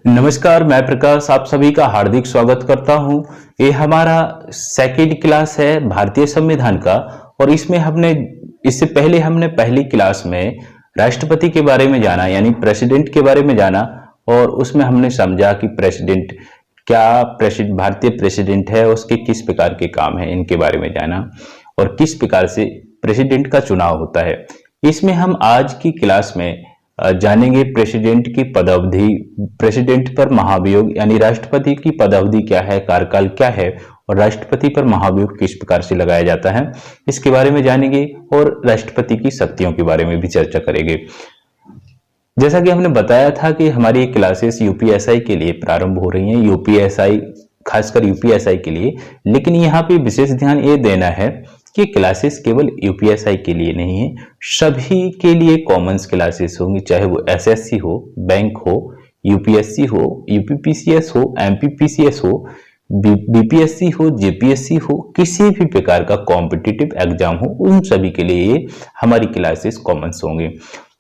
नमस्कार, मैं प्रकाश आप सभी का हार्दिक स्वागत करता हूं। ये हमारा सेकेंड क्लास है भारतीय संविधान का और इसमें इससे पहले हमने पहली क्लास में राष्ट्रपति के बारे में जाना, यानी प्रेसिडेंट के बारे में जाना और उसमें हमने समझा कि प्रेसिडेंट भारतीय प्रेसिडेंट है, उसके किस प्रकार के काम है, इनके बारे में जाना और किस प्रकार से प्रेसिडेंट का चुनाव होता है। इसमें हम आज की क्लास में जानेंगे प्रेसिडेंट की पदावधि, प्रेसिडेंट पर महाभियोग यानी राष्ट्रपति की पदावधि क्या है, कार्यकाल क्या है और राष्ट्रपति पर महाभियोग किस प्रकार से लगाया जाता है, इसके बारे में जानेंगे और राष्ट्रपति की शक्तियों के बारे में भी चर्चा करेंगे। जैसा कि हमने बताया था कि हमारी ये क्लासेस यूपीएसआई के लिए प्रारंभ हो रही हैं, यूपीएसआई खासकर यूपीएसआई के लिए, लेकिन यहाँ पे विशेष ध्यान ये देना है कि क्लासेस केवल यूपीएसआई के लिए नहीं है, सभी के लिए कॉमन्स क्लासेस होंगी, चाहे वो एसएससी हो, बैंक हो, यूपीएससी हो, यूपीपीसीएस हो, एमपीपीसीएस हो, बीपीएससी हो, जेपीएससी हो, किसी भी प्रकार का कॉम्पिटिटिव एग्जाम हो, उन सभी के लिए ये हमारी क्लासेस कॉमन्स होंगे।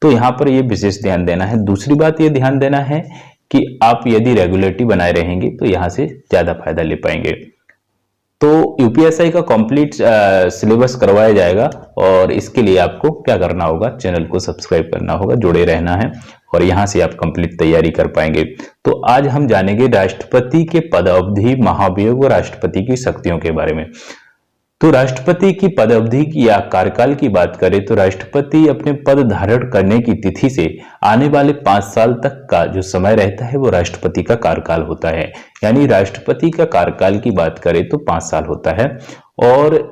तो यहाँ पर ये विशेष ध्यान देना है। दूसरी बात ये ध्यान देना है कि आप यदि रेगुलरिटी बनाए रहेंगे तो यहाँ से ज्यादा फायदा ले पाएंगे। तो यूपीएसआई का कंप्लीट सिलेबस करवाया जाएगा और इसके लिए आपको क्या करना होगा, चैनल को सब्सक्राइब करना होगा, जुड़े रहना है और यहां से आप कंप्लीट तैयारी कर पाएंगे। तो आज हम जानेंगे राष्ट्रपति के पदावधि, महाभियोग और राष्ट्रपति की शक्तियों के बारे में। तो राष्ट्रपति की पदावधि या कार्यकाल की बात करें तो राष्ट्रपति अपने पद धारण करने की तिथि से आने वाले 5 साल तक का जो समय रहता है वो राष्ट्रपति का कार्यकाल होता है। यानी राष्ट्रपति का कार्यकाल की बात करें तो 5 साल होता है और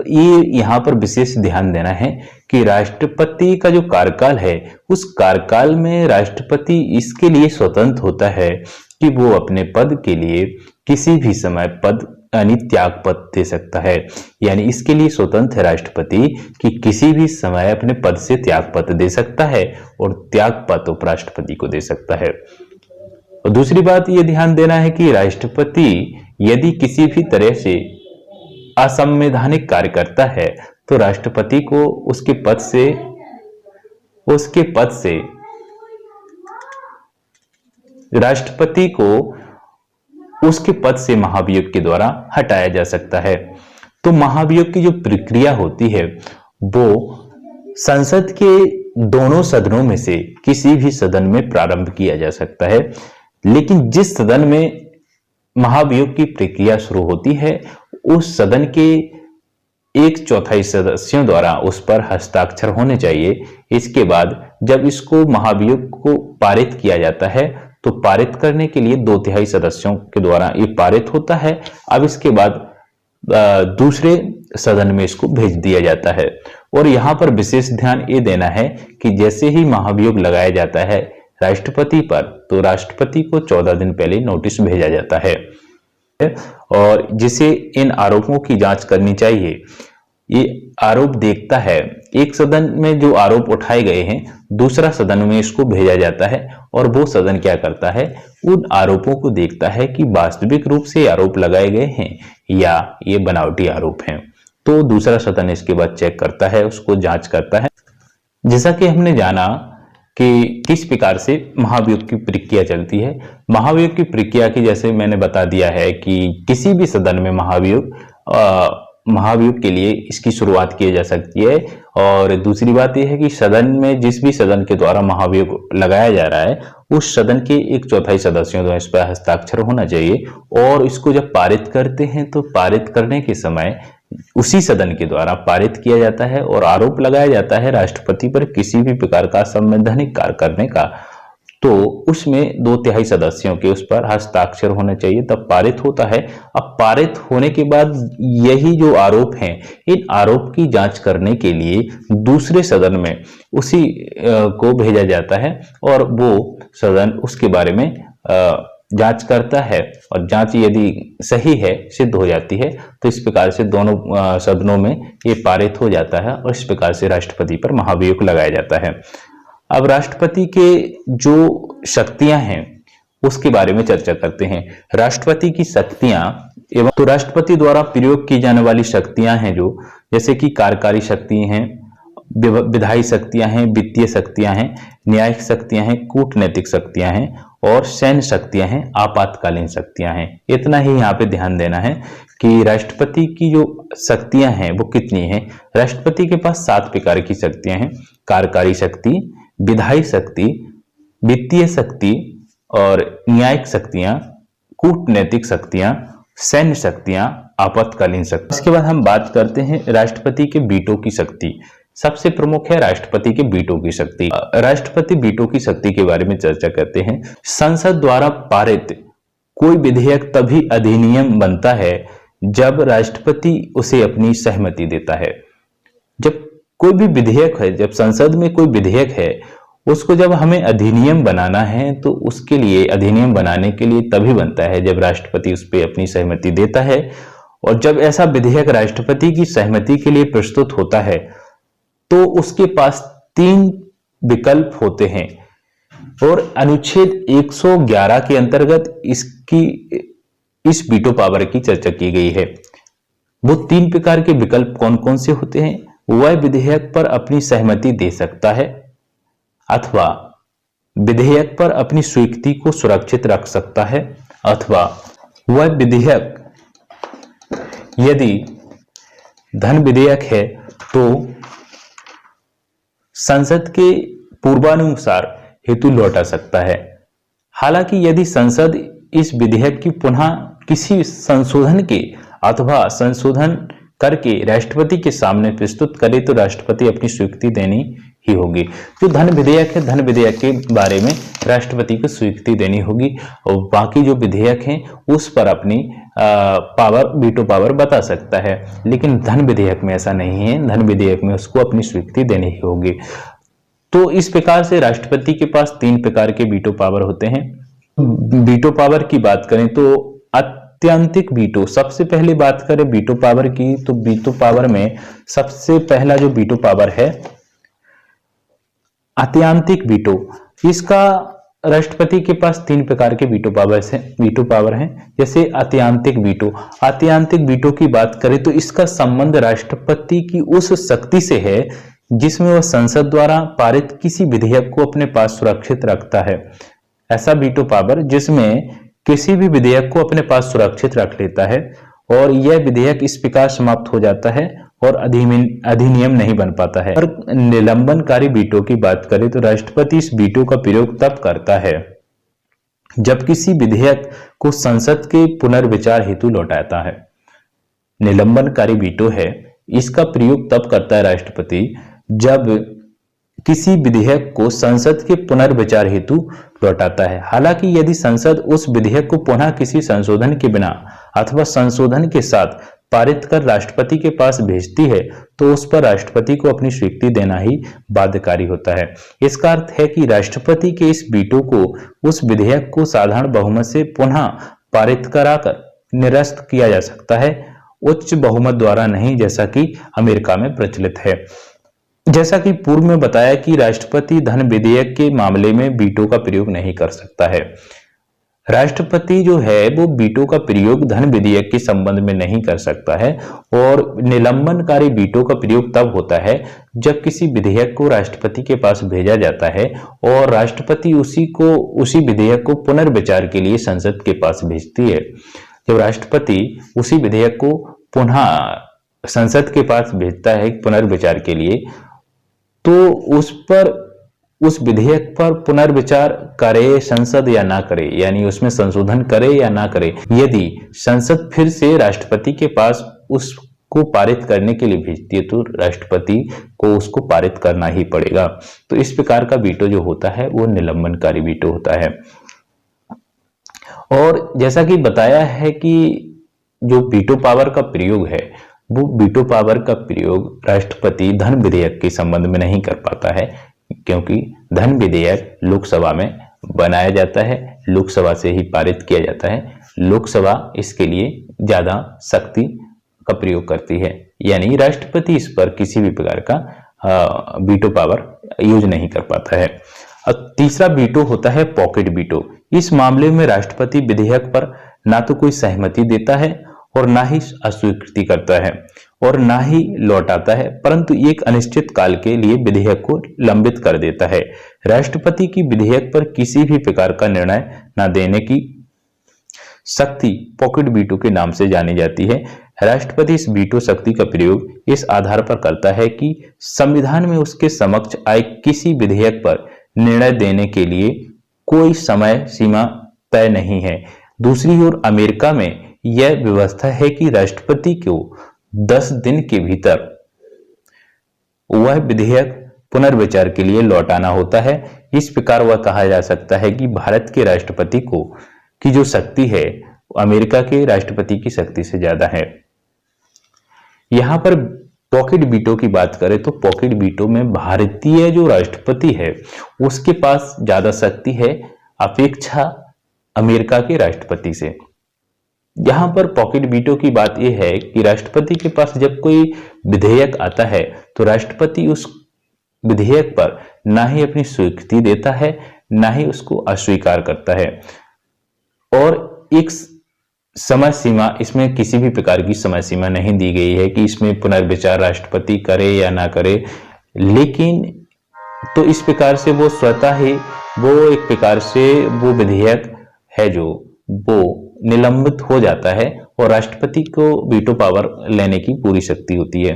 ये यहाँ पर विशेष ध्यान देना है कि राष्ट्रपति का जो कार्यकाल है उस कार्यकाल में राष्ट्रपति इसके लिए स्वतंत्र होता है कि वो अपने पद के लिए किसी भी समय पद यानी त्याग पत्र दे सकता है। यानी इसके लिए स्वतंत्र है राष्ट्रपति कि किसी भी समय अपने पद से त्याग पत्र दे सकता है और त्याग पत्र उपराष्ट्रपति को दे सकता है। और दूसरी बात ये ध्यान देना है कि राष्ट्रपति यदि किसी भी तरह से असंवैधानिक कार्य करता है तो राष्ट्रपति को उसके पद से राष्ट्रपति को उसके पद से महाभियोग के द्वारा हटाया जा सकता है। तो महाभियोग की जो प्रक्रिया होती है वो संसद के दोनों सदनों में से किसी भी सदन में प्रारंभ किया जा सकता है, लेकिन जिस सदन में महाभियोग की प्रक्रिया शुरू होती है उस सदन के 1/4 सदस्यों द्वारा उस पर हस्ताक्षर होने चाहिए। इसके बाद जब इसको महाभियोग को पारित किया जाता है तो पारित करने के लिए 2/3 सदस्यों के द्वारा ये पारित होता है। अब इसके बाद दूसरे सदन में इसको भेज दिया जाता है और यहाँ पर विशेष ध्यान ये देना है कि जैसे ही महाभियोग लगाया जाता है राष्ट्रपति पर तो राष्ट्रपति को 14 दिन पहले नोटिस भेजा जाता है और जिसे इन आरोपों की जांच करनी चाहिए। ये आरोप देखता है, एक सदन में जो आरोप उठाए गए हैं दूसरा सदन में इसको भेजा जाता है और वो सदन क्या करता है, उन आरोपों को देखता है कि वास्तविक रूप से आरोप लगाए गए हैं या ये बनावटी आरोप हैं। तो दूसरा सदन इसके बाद चेक करता है, उसको जांच करता है। जैसा कि हमने जाना कि किस प्रकार से महाभियोग की प्रक्रिया चलती है। महाभियोग की प्रक्रिया की जैसे मैंने बता दिया है कि किसी भी सदन में महाभियोग के लिए इसकी शुरुआत की जा सकती है। और दूसरी बात यह है कि सदन में जिस भी सदन के द्वारा महाभियोग लगाया जा रहा है उस सदन के 1/4 सदस्यों द्वारा इस पर हस्ताक्षर होना चाहिए और इसको जब पारित करते हैं तो पारित करने के समय उसी सदन के द्वारा पारित किया जाता है और आरोप लगाया जाता है राष्ट्रपति पर किसी भी प्रकार का असंवैधानिक कार्य करने का, तो उसमें 2/3 सदस्यों के उस पर हस्ताक्षर होने चाहिए, तब पारित होता है। अब पारित होने के बाद यही जो आरोप हैं इन आरोप की जांच करने के लिए दूसरे सदन में उसी को भेजा जाता है और वो सदन उसके बारे में जांच करता है और जांच यदि सही है, सिद्ध हो जाती है तो इस प्रकार से दोनों सदनों में ये पारित हो जाता है और इस प्रकार से राष्ट्रपति पर महाभियोग लगाया जाता है। अब राष्ट्रपति के जो शक्तियां हैं उसके बारे में चर्चा करते हैं। राष्ट्रपति की शक्तियां एवं तो राष्ट्रपति द्वारा प्रयोग की जाने वाली शक्तियां हैं जो, जैसे कि कार्यकारी शक्ति हैं, विधायी शक्तियां हैं, वित्तीय शक्तियां हैं, न्यायिक शक्तियां हैं, कूटनैतिक शक्तियां हैं और सैन्य शक्तियां हैं, आपातकालीन शक्तियां हैं। इतना ही यहाँ पे ध्यान देना है कि राष्ट्रपति की जो शक्तियां हैं वो कितनी हैं। राष्ट्रपति के पास 7 प्रकार की शक्तियां हैं। कार्यकारी शक्ति, विधायी शक्ति, वित्तीय शक्ति और न्यायिक शक्तियां, कूटनैतिक शक्तियां, सैन्य शक्तियां, आपातकालीन शक्ति। इसके बाद हम बात करते हैं राष्ट्रपति के वीटो की शक्ति। सबसे प्रमुख है राष्ट्रपति के वीटो की शक्ति। राष्ट्रपति वीटो की शक्ति के बारे में चर्चा करते हैं। संसद द्वारा पारित कोई विधेयक तभी अधिनियम बनता है जब राष्ट्रपति उसे अपनी सहमति देता है। जब कोई भी विधेयक है, जब संसद में कोई विधेयक है, उसको जब हमें अधिनियम बनाना है तो उसके लिए, अधिनियम बनाने के लिए तभी बनता है जब राष्ट्रपति उस पर अपनी सहमति देता है। और जब ऐसा विधेयक राष्ट्रपति की सहमति के लिए प्रस्तुत होता है तो उसके पास 3 विकल्प होते हैं और अनुच्छेद 111 के अंतर्गत इस वीटो पावर की चर्चा की गई है। वो 3 प्रकार के विकल्प कौन कौन से होते हैं? वह विधेयक पर अपनी सहमति दे सकता है, अथवा विधेयक पर अपनी स्वीकृति को सुरक्षित रख सकता है, अथवा वह विधेयक यदि धन विधेयक है तो संसद के पूर्वानुसार हेतु लौटा सकता है। हालांकि यदि संसद इस विधेयक की पुनः किसी संशोधन के अथवा संशोधन करके राष्ट्रपति के सामने प्रस्तुत करे तो राष्ट्रपति अपनी स्वीकृति देनी ही होगी। जो धन विधेयक है, धन विधेयक के बारे में राष्ट्रपति को स्वीकृति देनी होगी और बाकी जो विधेयक हैं उस पर अपनी वीटो पावर बता सकता है। लेकिन धन विधेयक में ऐसा नहीं है, धन विधेयक में उसको अपनी स्वीकृति देनी ही होगी। तो इस प्रकार से राष्ट्रपति के पास 3 प्रकार के वीटो पावर होते हैं। वीटो पावर की बात करें तो अत्यंतिक वीटो, सबसे पहले बात करें वीटो पावर की तो वीटो पावर में सबसे पहला जो वीटो पावर है अत्यंतिक वीटो। इसका राष्ट्रपति के पास 3 प्रकार के वीटो पावर हैं। जैसे अत्यंतिक वीटो की बात करें तो इसका संबंध राष्ट्रपति की उस शक्ति से है जिसमें वह संसद द्वारा पारित किसी विधेयक को अपने पास सुरक्षित रखता है। ऐसा वीटो पावर जिसमें किसी भी विधेयक को अपने पास सुरक्षित रख लेता है और यह विधेयक इस प्रकार समाप्त हो जाता है और अधिनियम नहीं बन पाता है। और निलंबनकारी वीटो की बात करें तो राष्ट्रपति इस वीटो का प्रयोग तब करता है जब किसी विधेयक को संसद के पुनर्विचार हेतु लौटाता है। निलंबनकारी वीटो है, इसका प्रयोग तब करता है राष्ट्रपति जब किसी विधेयक को संसद के पुनर्विचार हेतु लौटाता है। हालांकि यदि संसद उस विधेयक को पुनः किसी संशोधन के बिना अथवा संशोधन के साथ पारित कर राष्ट्रपति के पास भेजती है तो उस पर राष्ट्रपति को अपनी स्वीकृति देना ही बाध्यकारी होता है। इसका अर्थ है कि राष्ट्रपति के इस वीटो को उस विधेयक को साधारण बहुमत से पुनः पारित कराकर निरस्त किया जा सकता है, उच्च बहुमत द्वारा नहीं, जैसा कि अमेरिका में प्रचलित है। जैसा कि पूर्व में बताया कि राष्ट्रपति धन विधेयक के मामले में वीटो का प्रयोग नहीं कर सकता है। राष्ट्रपति जो है वो वीटो का प्रयोग धन विधेयक के संबंध में नहीं कर सकता है और निलंबनकारी वीटो का प्रयोग तब होता है जब किसी विधेयक को राष्ट्रपति के पास भेजा जाता है और राष्ट्रपति उसी विधेयक को पुनर्विचार के लिए संसद के पास भेजती है। जब राष्ट्रपति उसी विधेयक को पुनः संसद के पास भेजता है पुनर्विचार के लिए तो उस विधेयक पर पुनर्विचार करे संसद या ना करे, यानी उसमें संशोधन करे या ना करे। यदि संसद फिर से राष्ट्रपति के पास उसको पारित करने के लिए भेजती है तो राष्ट्रपति को उसको पारित करना ही पड़ेगा। तो इस प्रकार का वीटो जो होता है वो निलंबनकारी वीटो होता है। और जैसा कि बताया है कि जो वीटो पावर का प्रयोग है वो वीटो पावर का प्रयोग राष्ट्रपति धन विधेयक के संबंध में नहीं कर पाता है, क्योंकि धन विधेयक लोकसभा में बनाया जाता है, लोकसभा से ही पारित किया जाता है। लोकसभा इसके लिए ज्यादा शक्ति का प्रयोग करती है, यानी राष्ट्रपति इस पर किसी भी प्रकार का वीटो पावर यूज नहीं कर पाता है। अब तीसरा वीटो होता है पॉकेट वीटो। इस मामले में राष्ट्रपति विधेयक पर ना तो कोई सहमति देता है और ना ही अस्वीकृति करता है और ना ही लौटाता है, परंतु एक अनिश्चित काल के लिए विधेयक को लंबित कर देता है। राष्ट्रपति की विधेयक पर किसी भी प्रकार का निर्णय न देने की शक्ति पॉकेट वीटो के नाम से जानी जाती है। राष्ट्रपति इस वीटो शक्ति का प्रयोग इस आधार पर करता है कि संविधान में उसके समक्ष आए किसी विधेयक पर निर्णय देने के लिए कोई समय सीमा तय नहीं है। दूसरी ओर अमेरिका में यह व्यवस्था है कि राष्ट्रपति को 10 दिन के भीतर वह विधेयक पुनर्विचार के लिए लौटाना होता है। इस प्रकार वह कहा जा सकता है कि भारत के राष्ट्रपति को की जो शक्ति है अमेरिका के राष्ट्रपति की शक्ति से ज्यादा है। यहां पर पॉकेट वीटो की बात करें तो पॉकेट वीटो में भारतीय जो राष्ट्रपति है उसके पास ज्यादा शक्ति है अपेक्षा अमेरिका के राष्ट्रपति से। यहां पर पॉकेट वीटो की बात यह है कि राष्ट्रपति के पास जब कोई विधेयक आता है तो राष्ट्रपति उस विधेयक पर ना ही अपनी स्वीकृति देता है ना ही उसको अस्वीकार करता है, और एक समय सीमा, इसमें किसी भी प्रकार की समय सीमा नहीं दी गई है कि इसमें पुनर्विचार राष्ट्रपति करे या ना करे। लेकिन तो इस प्रकार से वो स्वतः ही वो एक प्रकार से वो विधेयक है जो वो निलंबित हो जाता है और राष्ट्रपति को वीटो पावर लेने की पूरी शक्ति होती है,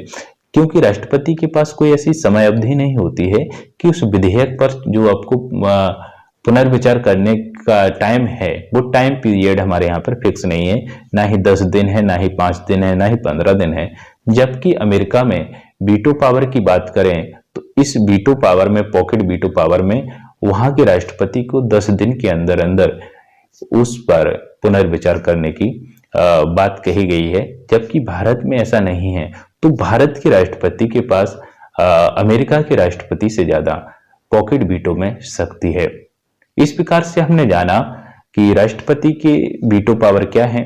क्योंकि राष्ट्रपति के पास कोई ऐसी समय अवधि नहीं होती है कि उस विधेयक पर जो आपको पुनर्विचार करने का टाइम है वो टाइम पीरियड हमारे यहाँ पर फिक्स नहीं है, ना ही 10 दिन है, ना ही 5 दिन है, ना ही 15 दिन है। जबकि अमेरिका में वीटो पावर की बात करें तो इस वीटो पावर में, पॉकेट वीटो पावर में, वहां के राष्ट्रपति को 10 दिन के अंदर अंदर उस पर पुनर्विचार करने की बात कही गई है। जबकि भारत में ऐसा नहीं है, तो भारत के राष्ट्रपति के पास अमेरिका के राष्ट्रपति से ज्यादा पॉकेट वीटो में शक्ति है। इस प्रकार से हमने जाना कि राष्ट्रपति के वीटो पावर क्या है,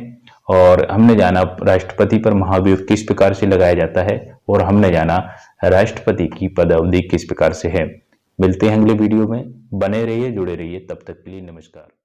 और हमने जाना राष्ट्रपति पर महाभियोग किस प्रकार से लगाया जाता है, और हमने जाना राष्ट्रपति की पदावधि किस प्रकार से है। मिलते हैं अगले वीडियो में, बने रहिए, जुड़े रहिए, तब तक के लिए नमस्कार।